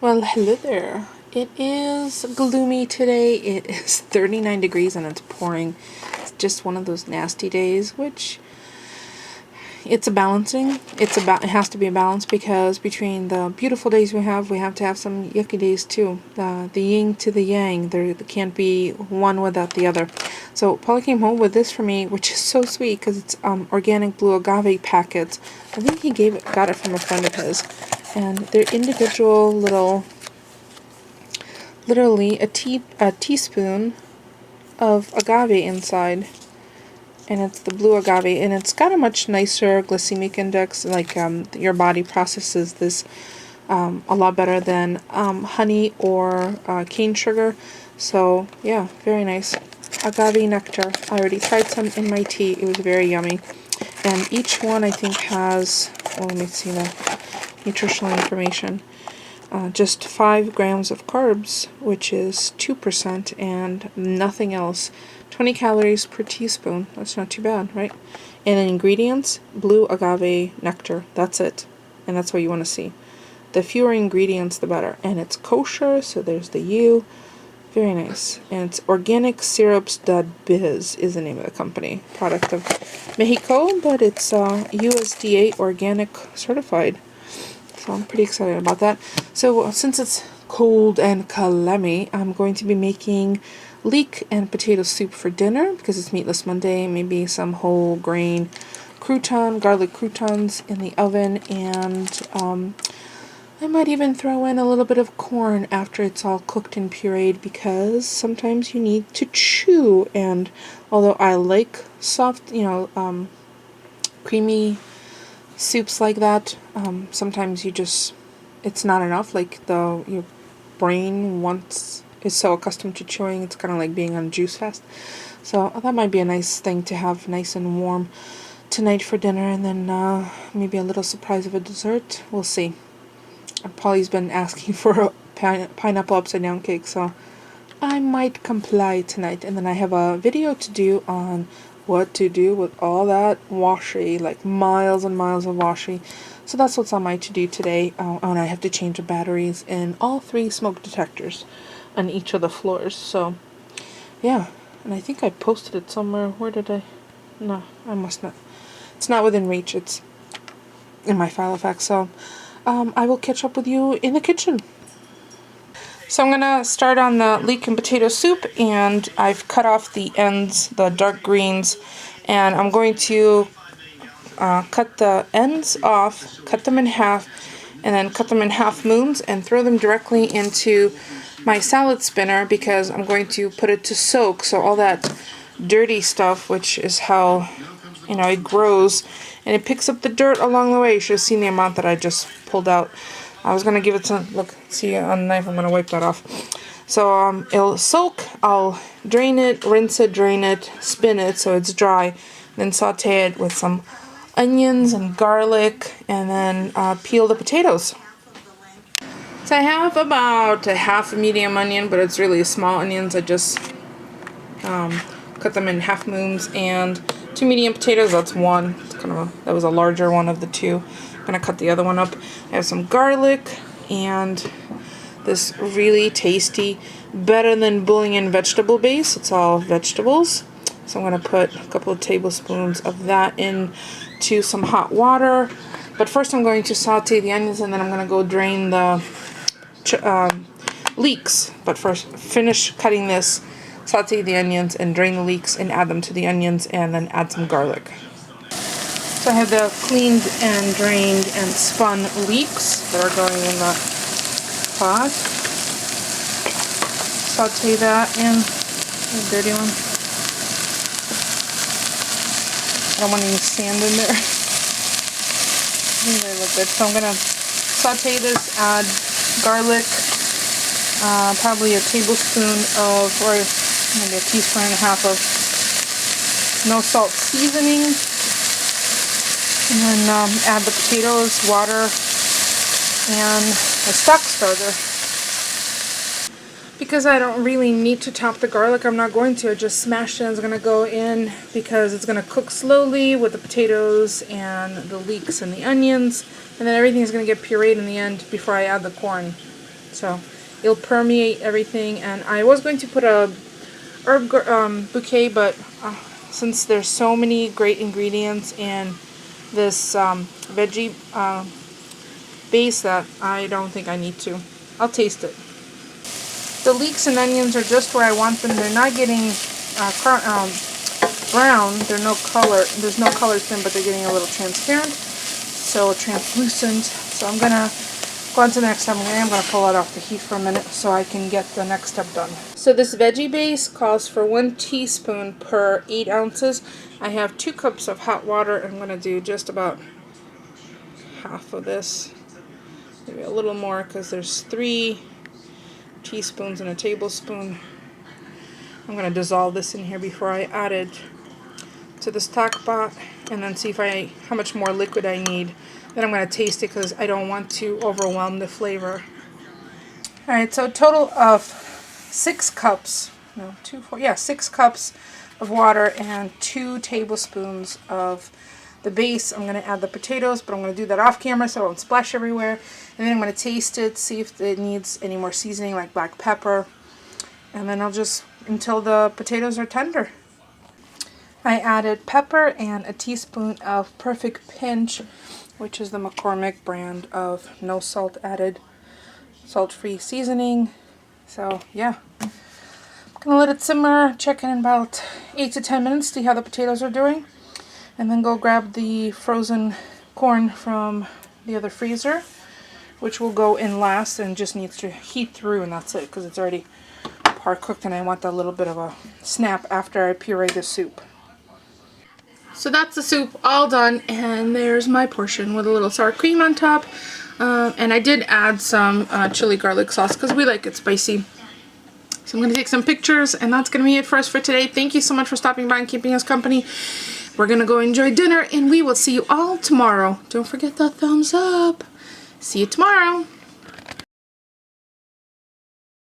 Well, hello there. It is gloomy today. It is 39 degrees and it's pouring. It's just one of those nasty days, which it's a balancing. It has to be a balance because between the beautiful days we have to have some yucky days too. The yin to the yang. There can't be one without the other. So Paula came home with this for me, which is so sweet because it's organic blue agave packets. I think he got it from a friend of his, and they're individual little. Literally a teaspoon of agave inside, and it's the blue agave, and it's got a much nicer glycemic index. Like your body processes this a lot better than honey or cane sugar. So yeah, very nice agave nectar. I already tried some in my tea. It was very yummy, and each one I think has. Well, let me see the nutritional information. Just 5 grams of carbs, which is 2%, and nothing else. 20 calories per teaspoon. That's not too bad, right? And then ingredients, blue agave nectar. That's it. And that's what you want to see. The fewer ingredients, the better. And it's kosher, so there's the U. Very nice. And it's organicsyrups.biz is the name of the company. Product of Mexico, but it's USDA organic certified. So I'm pretty excited about that. So since it's cold and clammy, I'm going to be making leek and potato soup for dinner because it's Meatless Monday. Maybe some whole grain garlic croutons in the oven, and I might even throw in a little bit of corn after it's all cooked and pureed because sometimes you need to chew. And although I like soft, creamy soups like that, sometimes it's not enough. Like your brain is so accustomed to chewing, it's kind of like being on juice fast. So that might be a nice thing to have nice and warm tonight for dinner, and then maybe a little surprise of a dessert. We'll see. Polly's been asking for a pineapple upside down cake, so I might comply tonight. And then I have a video to do on what to do with all that washi, like miles and miles of washi. So that's what's on my to-do today. And I have to change the batteries in all 3 smoke detectors on each of the floors. So yeah, and I think I posted it somewhere. Where did I? No, I must not. It's not within reach. It's in my file effects. So I will catch up with you in the kitchen. So I'm going to start on the leek and potato soup, and I've cut off the ends, the dark greens, and I'm going to cut the ends off, cut them in half, and then cut them in half moons and throw them directly into my salad spinner because I'm going to put it to soak. So all that dirty stuff, which is how it grows, and it picks up the dirt along the way. You should have seen the amount that I just pulled out. I was going to give it some, look, see on the knife, I'm going to wipe that off. So it'll soak, I'll drain it, rinse it, drain it, spin it so it's dry, then saute it with some onions and garlic, and then peel the potatoes. So I have about a half a medium onion, but it's really small onions. I just cut them in half moons, and 2 medium potatoes, that's one. It's that was a larger one of the 2. I'm gonna cut the other one up. I have some garlic and this really tasty, better than bouillon vegetable base. It's all vegetables. So I'm gonna put a couple of tablespoons of that into some hot water. But first I'm going to saute the onions, and then I'm gonna go drain the leeks. But first, finish cutting this, saute the onions, and drain the leeks, and add them to the onions, and then add some garlic. So I have the cleaned and drained and spun leeks that are going in the pot. Saute that in, the dirty one. I don't want any sand in there. I think they look good. So I'm going to saute this, add garlic, probably a tablespoon of, or maybe a teaspoon and a half of no salt seasoning. And then add the potatoes, water, and a stock starter. Because I don't really need to top the garlic, I'm not going to. I just smashed it and it's going to go in because it's going to cook slowly with the potatoes and the leeks and the onions. And then everything is going to get pureed in the end before I add the corn. so it'll permeate everything. And I was going to put a herb bouquet, but since there's so many great ingredients in this veggie base that I don't think I need to. I'll taste it. The leeks and onions are just where I want them. They're not getting brown. There's no color to them, but they're getting a little transparent, so translucent. So I'm gonna go on to the next step. I'm gonna pull it off the heat for a minute so I can get the next step done. So this veggie base calls for 1 teaspoon per 8 ounces. I have 2 cups of hot water. I'm gonna do just about half of this, maybe a little more, because there's 3 teaspoons and a tablespoon. I'm going to dissolve this in here before I add it to the stock pot, and then see how much more liquid I need. Then I'm going to taste it because I don't want to overwhelm the flavor. Alright, so a total of 6 cups, no, 2, 4, yeah, 6 cups of water and 2 tablespoons of the base. I'm going to add the potatoes, but I'm going to do that off camera so it won't splash everywhere. And then I'm going to taste it, see if it needs any more seasoning like black pepper. And then I'll just, until the potatoes are tender. I added pepper and a teaspoon of Perfect Pinch, which is the McCormick brand of no salt added, salt-free seasoning. So yeah, I'm going to let it simmer, check in about 8 to 10 minutes, see how the potatoes are doing. And then go grab the frozen corn from the other freezer, which will go in last and just needs to heat through, and that's it, because it's already part cooked and I want that little bit of a snap after I puree the soup. So that's the soup all done, and there's my portion with a little sour cream on top. And I did add some chili garlic sauce because we like it spicy. So I'm going to take some pictures, and that's going to be it for us for today. Thank you so much for stopping by and keeping us company. We're going to go enjoy dinner, and we will see you all tomorrow. Don't forget that thumbs up. See you tomorrow.